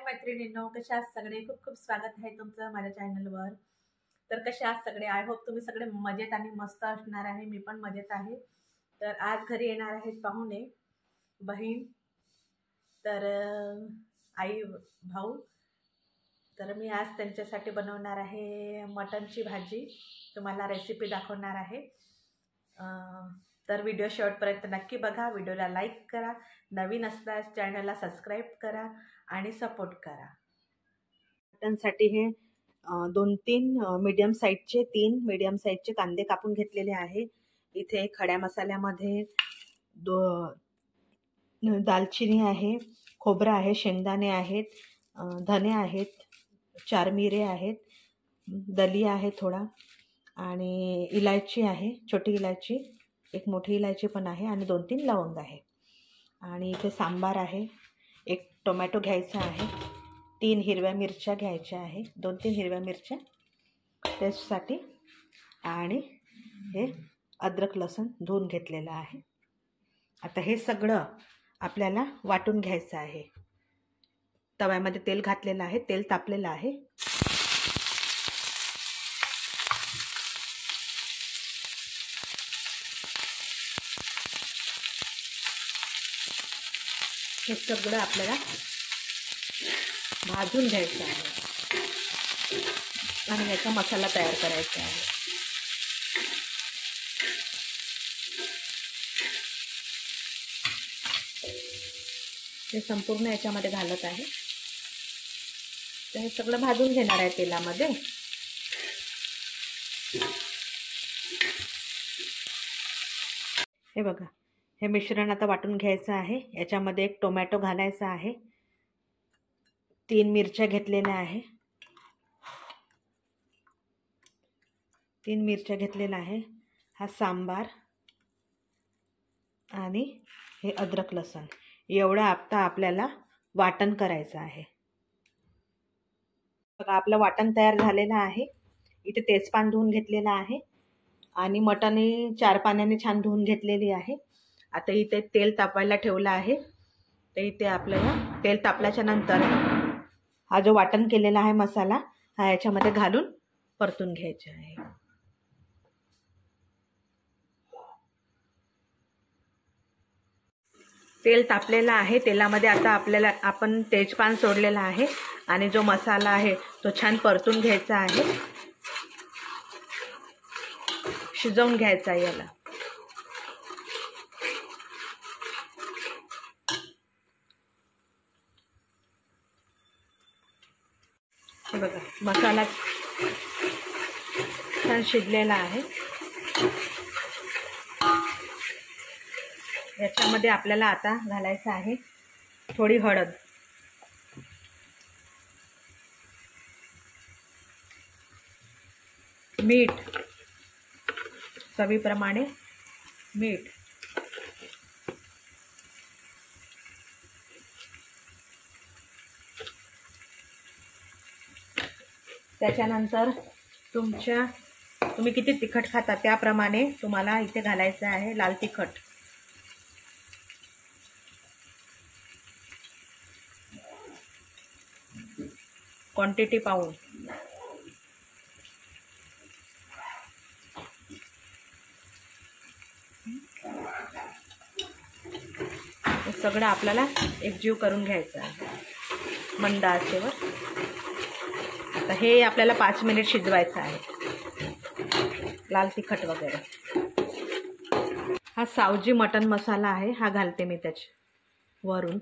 मैत्रिणींनो, कशा आहात सगळे? खूप खूप स्वागत आहे तुमचं माझ्या चॅनलवर. तर कशा आहात सगळे? आय होप तुम्ही सगळे मजेत आणि मस्त असणार आहे. मी पण मजेत आहे. तर आज घरी येणार आहेत पाहुणे, बहीण, तर आई, भाऊ. तर मी आज त्यांच्यासाठी बनवणार आहे मटनची भाजी. तुम्हाला रेसिपी दाखवणार आहे. तर व्हिडिओ शेवटपर्यंत नक्की बघा. व्हिडिओला लाईक करा, नवीन असल्यास चॅनलला सबस्क्राईब करा आणि सपोर्ट करा. मटनसाठी हे 2-3 तीन मीडियम साईजचे कांदे कापून घेतलेले आहे. इथे खड्या मसाल्यामध्ये दालचिनी आहे, खोबरं आहे, शेंगदाणे आहेत, धने आहेत, 4 मिरे आहेत, दलिया आहे थोडा, आणि इलायची आहे, छोटी इलायची, एक मोठी इलायची पण आहे, आणि 2-3 लवंग आहे. आणि इथे सांबार आहे. एक टोमॅटो घ्यायचा आहे, 3 हिरव्या मिरच्या घ्यायच्या आहे, 2-3 हिरव्या मिरच्या टेस्टसाठी, आणि हे अद्रक लसूण धुवून घेतलेलं आहे. आता हे सगळं आपल्याला वाटून घ्यायचं आहे. तव्यामध्ये तेल घातलेलं आहे, तेल तापलेलं आहे. हे सगळं आपल्याला भाजून घ्यायचं आहे आणि याचा मसाला तयार करायचा आहे. हे संपूर्ण याच्यामध्ये घालत आहे. तर हे सगळं भाजून घेणार आहे तेलामध्ये. हे बघा, हे मिश्रण आता वाटून घ्यायचं आहे. याच्यामध्ये एक टोमॅटो घालायचा आहे, 3 मिरच्या घेतलेल्या आहे, 3 मिरच्या घेतलेला आहे. हा सांबार आणि हे अद्रक लसूण एवढं आता आपल्याला वाटण करायचं आहे. बघा, आपलं वाटण तयार झालेलं आहे. इथे तेजपान धुवून घेतलेलं आहे आणि मटणही 4 पाण्याने छान धुवून घेतलेली आहे. आता इथे तेल तापायला ठेवलं आहे. तर इथे आपल्याला तेल तापल्याच्या नंतर हा जो वाटण केलेला आहे मसाला, हा याच्यामध्ये घालून परतून घ्यायचा आहे. तेल तापलेलं आहे. तेलामध्ये आता आपण तेजपान सोडलेला आहे आणि जो मसाला आहे तो छान परतून घ्यायचा आहे, शिजवून घ्यायचा याला. हे बघा, मसाला छान शिजलेला आहे. याच्यामध्ये आपल्याला आता घालायचं आहे थोडी हळद, मीठ, चवीप्रमाणे मीठ, त्याच्यानंतर तुम्ही किती तिखट खाता त्याप्रमाणे तुम्हाला इथे घालायचं आहे लाल तिखट. क्वांटिटी पाहून. हे सगळं आपल्याला एकजीव करून घ्यायचं आहे मंद आचेवर. आता हे आपल्याला 5 मिनिट शिजवायचं आहे, लाल तिखट वगैरे. हा सावजी मटन मसाला आहे, हा घालते मी त्याच्या वरून.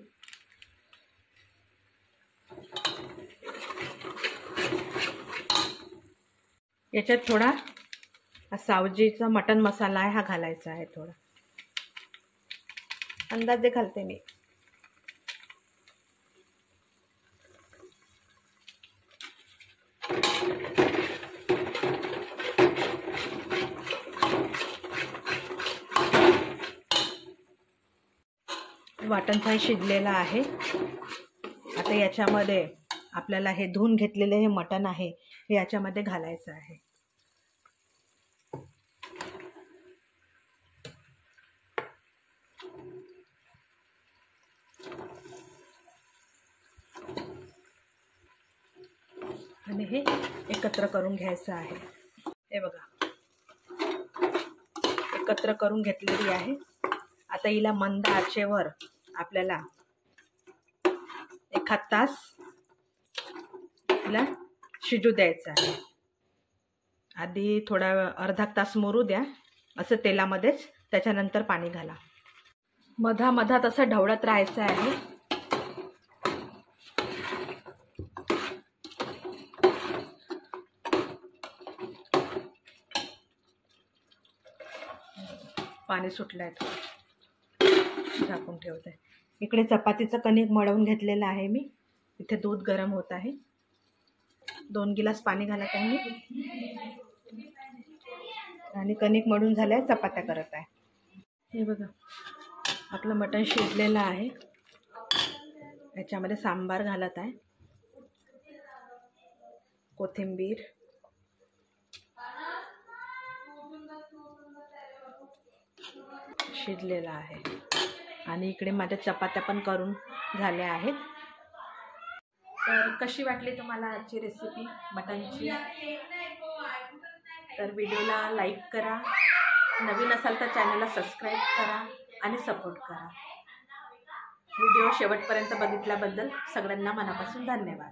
याच्यात थोडा सावजीचा मटन मसाला आहे, हा घालायचा आहे. थोडा अंदाजे घालते मी. वाटण छान शिजलेलं आहे. आता याच्यामध्ये आपल्याला हे धुवून घेतलेले हे मटण आहे, हे याच्यामध्ये घालायचं आहे. आणि हे एकत्र करून घ्यायचं आहे. हे बघा एकत्र करून घेतलेली आहे. आता हिला मंद आचेवर आपल्याला 1 तास हिला शिजू द्यायचं आहे. आधी थोडा अर्धा तास मुरू द्या असं तेलामध्येच, त्याच्यानंतर पाणी घाला. मधामधात असं ढवळत राहायचं आहे. पाणी सुटलं आहे थोडं, झाकून ठेवते. इकडे चपातीचं कणिक मळवून घेतलेलं आहे मी. इथे दूध गरम होत आहे. 2 गिलास पाणी घालत आहे मी आणि कणिक मळून झाल्यास चपात्या करत आहे. हे बघा आपलं मटण शिजलेलं आहे. याच्यामध्ये सांबार घालत आहे, कोथिंबीर, शिजलेला आहे. आणि इकडे माझ्या चपात्या पण करून झाल्या आहेत. तर कशी वाटली तुम्हाला आजची रेसिपी मटणची? तर व्हिडिओला लाईक करा, नवीन असाल तर चॅनलला सबस्क्राईब करा आणि सपोर्ट करा. व्हिडिओ शेवटपर्यंत बघितल्याबद्दल सगळ्यांना मनापासून धन्यवाद.